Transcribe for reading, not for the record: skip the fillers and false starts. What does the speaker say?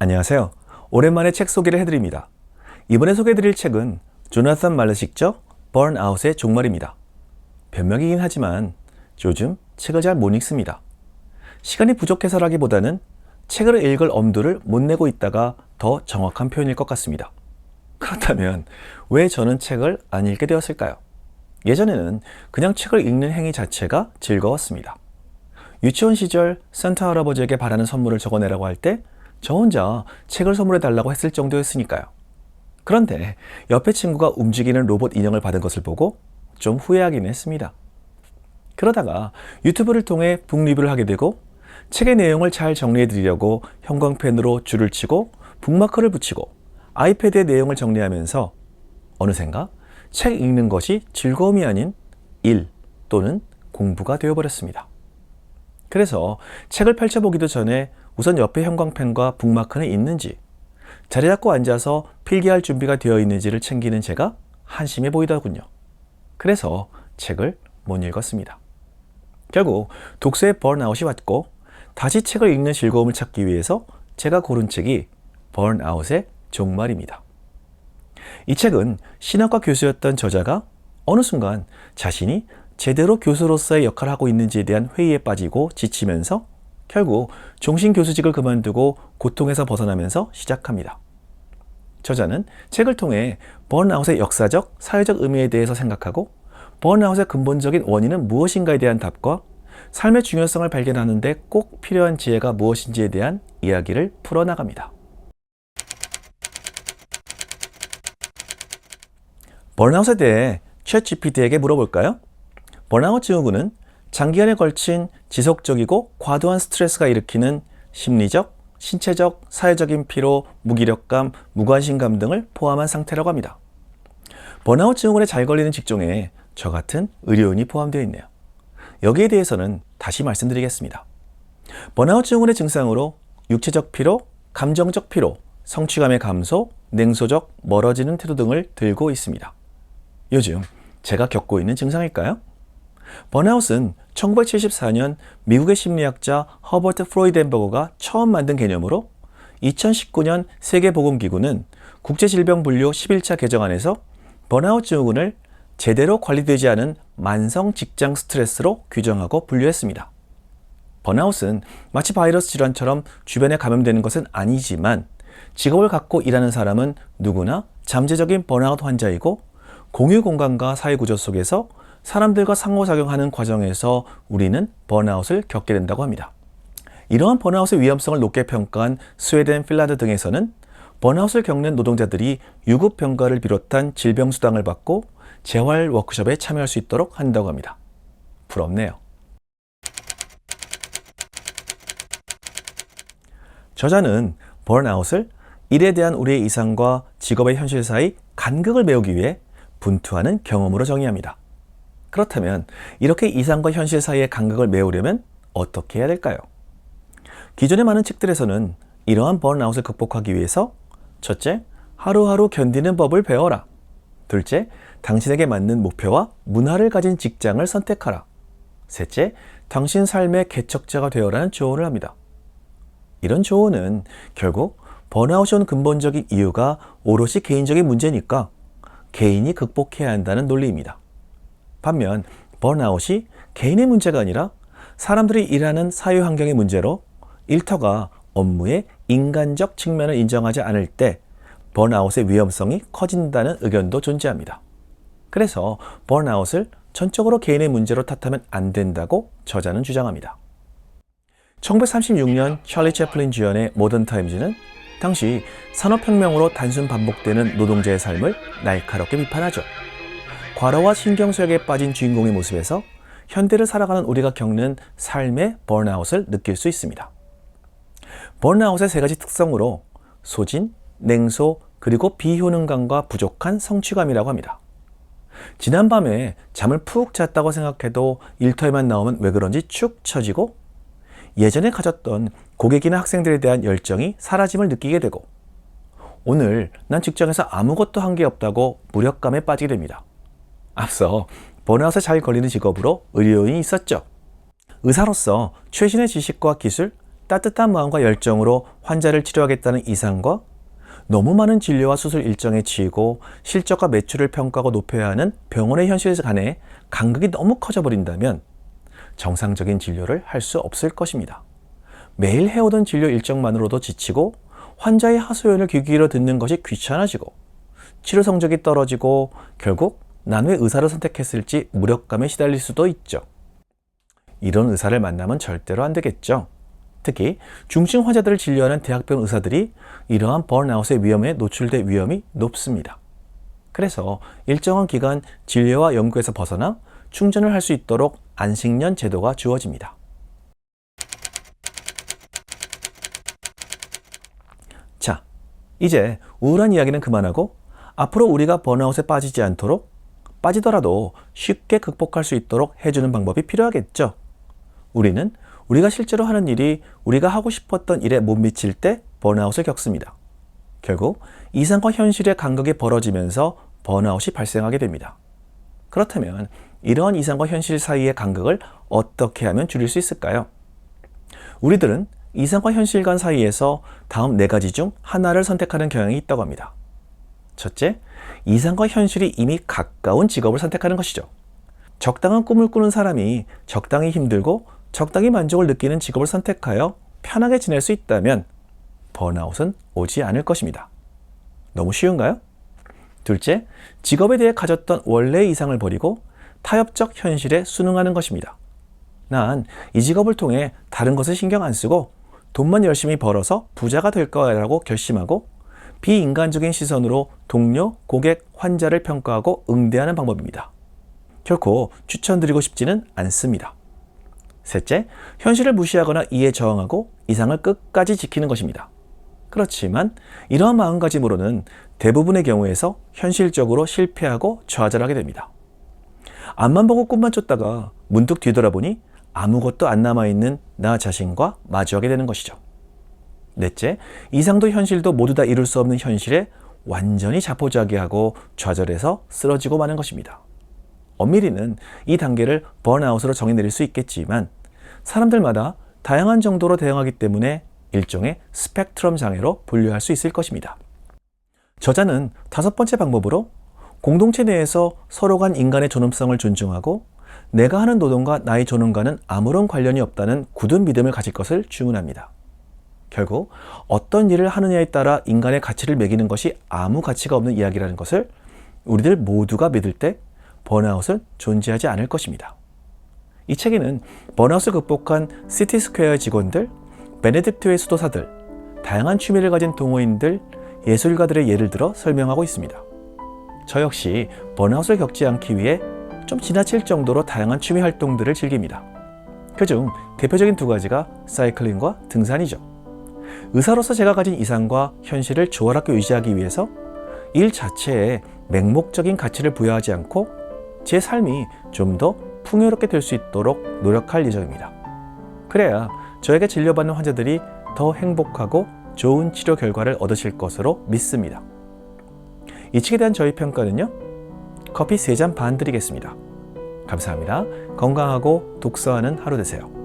안녕하세요. 오랜만에 책 소개를 해드립니다. 이번에 소개해드릴 책은 조나산 말르식저 번아웃의 종말입니다. 변명이긴 하지만 요즘 책을 잘 못 읽습니다. 시간이 부족해서라기보다는 책을 읽을 엄두를 못 내고 있다가 더 정확한 표현일 것 같습니다. 그렇다면 왜 저는 책을 안 읽게 되었을까요? 예전에는 그냥 책을 읽는 행위 자체가 즐거웠습니다. 유치원 시절 산타 할아버지에게 바라는 선물을 적어내라고 할 때 저 혼자 책을 선물해 달라고 했을 정도였으니까요. 그런데 옆에 친구가 움직이는 로봇 인형을 받은 것을 보고 좀 후회하긴 했습니다. 그러다가 유튜브를 통해 북 리뷰를 하게 되고 책의 내용을 잘 정리해 드리려고 형광펜으로 줄을 치고 북마크를 붙이고 아이패드에 내용을 정리하면서 어느샌가 책 읽는 것이 즐거움이 아닌 일 또는 공부가 되어버렸습니다. 그래서 책을 펼쳐보기도 전에 우선 옆에 형광펜과 북마크는 있는지, 자리 잡고 앉아서 필기할 준비가 되어 있는지를 챙기는 제가 한심해 보이더군요. 그래서 책을 못 읽었습니다. 결국 독서의 번아웃이 왔고 다시 책을 읽는 즐거움을 찾기 위해서 제가 고른 책이 번아웃의 종말입니다. 이 책은 신학과 교수였던 저자가 어느 순간 자신이 제대로 교수로서의 역할을 하고 있는지에 대한 회의에 빠지고 지치면서 결국 종신교수직을 그만두고 고통에서 벗어나면서 시작합니다. 저자는 책을 통해 번아웃의 역사적, 사회적 의미에 대해서 생각하고 번아웃의 근본적인 원인은 무엇인가에 대한 답과 삶의 중요성을 발견하는 데 꼭 필요한 지혜가 무엇인지에 대한 이야기를 풀어나갑니다. 번아웃에 대해 챗GPT에게 물어볼까요? 번아웃 증후군은 장기간에 걸친 지속적이고 과도한 스트레스가 일으키는 심리적, 신체적, 사회적인 피로, 무기력감, 무관심감 등을 포함한 상태라고 합니다. 번아웃 증후군에 잘 걸리는 직종에 저 같은 의료인이 포함되어 있네요. 여기에 대해서는 다시 말씀드리겠습니다. 번아웃 증후군의 증상으로 육체적 피로, 감정적 피로, 성취감의 감소, 냉소적, 멀어지는 태도 등을 들고 있습니다. 요즘 제가 겪고 있는 증상일까요? 번아웃은 1974년 미국의 심리학자 허버트 프로이덴버거가 처음 만든 개념으로 2019년 세계보건기구는 국제질병분류 11차 개정안에서 번아웃 증후군을 제대로 관리되지 않은 만성 직장 스트레스로 규정하고 분류했습니다. 번아웃은 마치 바이러스 질환처럼 주변에 감염되는 것은 아니지만 직업을 갖고 일하는 사람은 누구나 잠재적인 번아웃 환자이고 공유 공간과 사회구조 속에서 사람들과 상호작용하는 과정에서 우리는 번아웃을 겪게 된다고 합니다. 이러한 번아웃의 위험성을 높게 평가한 스웨덴, 핀란드 등에서는 번아웃을 겪는 노동자들이 유급병가를 비롯한 질병수당을 받고 재활 워크숍에 참여할 수 있도록 한다고 합니다. 부럽네요. 저자는 번아웃을 일에 대한 우리의 이상과 직업의 현실 사이 간극을 메우기 위해 분투하는 경험으로 정의합니다. 그렇다면 이렇게 이상과 현실 사이의 간극을 메우려면 어떻게 해야 될까요? 기존의 많은 책들에서는 이러한 번아웃을 극복하기 위해서 첫째, 하루하루 견디는 법을 배워라. 둘째, 당신에게 맞는 목표와 문화를 가진 직장을 선택하라. 셋째, 당신 삶의 개척자가 되어라는 조언을 합니다. 이런 조언은 결국 번아웃이 온 근본적인 이유가 오롯이 개인적인 문제니까 개인이 극복해야 한다는 논리입니다. 반면 번아웃이 개인의 문제가 아니라 사람들이 일하는 사회 환경의 문제로 일터가 업무의 인간적 측면을 인정하지 않을 때 번아웃의 위험성이 커진다는 의견도 존재합니다. 그래서 번아웃을 전적으로 개인의 문제로 탓하면 안 된다고 저자는 주장합니다. 1936년 찰리 채플린 주연의 모던 타임즈는 당시 산업혁명으로 단순 반복되는 노동자의 삶을 날카롭게 비판하죠. 과로와 신경쇠약에 빠진 주인공의 모습에서 현대를 살아가는 우리가 겪는 삶의 번아웃을 느낄 수 있습니다. 번아웃의 세 가지 특성으로 소진, 냉소, 그리고 비효능감과 부족한 성취감이라고 합니다. 지난밤에 잠을 푹 잤다고 생각해도 일터에만 나오면 왜 그런지 축 처지고 예전에 가졌던 고객이나 학생들에 대한 열정이 사라짐을 느끼게 되고 오늘 난 직장에서 아무것도 한 게 없다고 무력감에 빠지게 됩니다. 앞서 번아웃에 잘 걸리는 직업으로 의료인이 있었죠. 의사로서 최신의 지식과 기술, 따뜻한 마음과 열정으로 환자를 치료하겠다는 이상과 너무 많은 진료와 수술 일정에 치이고 실적과 매출을 평가하고 높여야 하는 병원의 현실 간의 간극이 너무 커져버린다면 정상적인 진료를 할 수 없을 것입니다. 매일 해오던 진료 일정만으로도 지치고 환자의 하소연을 귀 기울여 듣는 것이 귀찮아지고 치료 성적이 떨어지고 결국 난 왜 의사를 선택했을지 무력감에 시달릴 수도 있죠. 이런 의사를 만나면 절대로 안 되겠죠. 특히 중증 환자들을 진료하는 대학병원 의사들이 이러한 번아웃의 위험에 노출될 위험이 높습니다. 그래서 일정한 기간 진료와 연구에서 벗어나 충전을 할 수 있도록 안식년 제도가 주어집니다. 자, 이제 우울한 이야기는 그만하고 앞으로 우리가 번아웃에 빠지지 않도록, 빠지더라도 쉽게 극복할 수 있도록 해주는 방법이 필요하겠죠. 우리는 우리가 실제로 하는 일이 우리가 하고 싶었던 일에 못 미칠 때 번아웃을 겪습니다. 결국 이상과 현실의 간극이 벌어지면서 번아웃이 발생하게 됩니다. 그렇다면 이러한 이상과 현실 사이의 간극을 어떻게 하면 줄일 수 있을까요? 우리들은 이상과 현실 간 사이에서 다음 4가지 중 하나를 선택하는 경향이 있다고 합니다. 첫째, 이상과 현실이 이미 가까운 직업을 선택하는 것이죠. 적당한 꿈을 꾸는 사람이 적당히 힘들고 적당히 만족을 느끼는 직업을 선택하여 편하게 지낼 수 있다면 번아웃은 오지 않을 것입니다. 너무 쉬운가요? 둘째, 직업에 대해 가졌던 원래의 이상을 버리고 타협적 현실에 순응하는 것입니다. 난 이 직업을 통해 다른 것을 신경 안 쓰고 돈만 열심히 벌어서 부자가 될 거야라고 결심하고 비인간적인 시선으로 동료, 고객, 환자를 평가하고 응대하는 방법입니다. 결코 추천드리고 싶지는 않습니다. 셋째, 현실을 무시하거나 이에 저항하고 이상을 끝까지 지키는 것입니다. 그렇지만 이러한 마음가짐으로는 대부분의 경우에서 현실적으로 실패하고 좌절하게 됩니다. 앞만 보고 꿈만 쫓다가 문득 뒤돌아보니 아무것도 안 남아있는 나 자신과 마주하게 되는 것이죠. 넷째, 이상도 현실도 모두 다 이룰 수 없는 현실에 완전히 자포자기하고 좌절해서 쓰러지고 마는 것입니다. 엄밀히는 이 단계를 번아웃으로 정의 내릴 수 있겠지만 사람들마다 다양한 정도로 대응하기 때문에 일종의 스펙트럼 장애로 분류할 수 있을 것입니다. 저자는 5번째 방법으로 공동체 내에서 서로 간 인간의 존엄성을 존중하고 내가 하는 노동과 나의 존엄과는 아무런 관련이 없다는 굳은 믿음을 가질 것을 주문합니다. 결국 어떤 일을 하느냐에 따라 인간의 가치를 매기는 것이 아무 가치가 없는 이야기라는 것을 우리들 모두가 믿을 때 번아웃은 존재하지 않을 것입니다. 이 책에는 번아웃을 극복한 시티스퀘어 직원들, 베네딕트의 수도사들, 다양한 취미를 가진 동호인들, 예술가들의 예를 들어 설명하고 있습니다. 저 역시 번아웃을 겪지 않기 위해 좀 지나칠 정도로 다양한 취미 활동들을 즐깁니다. 그중 대표적인 2가지가 사이클링과 등산이죠. 의사로서 제가 가진 이상과 현실을 조화롭게 유지하기 위해서 일 자체에 맹목적인 가치를 부여하지 않고 제 삶이 좀 더 풍요롭게 될 수 있도록 노력할 예정입니다. 그래야 저에게 진료받는 환자들이 더 행복하고 좋은 치료 결과를 얻으실 것으로 믿습니다. 이 책에 대한 저희 평가는요, 커피 3잔 반 드리겠습니다. 감사합니다. 건강하고 독서하는 하루 되세요.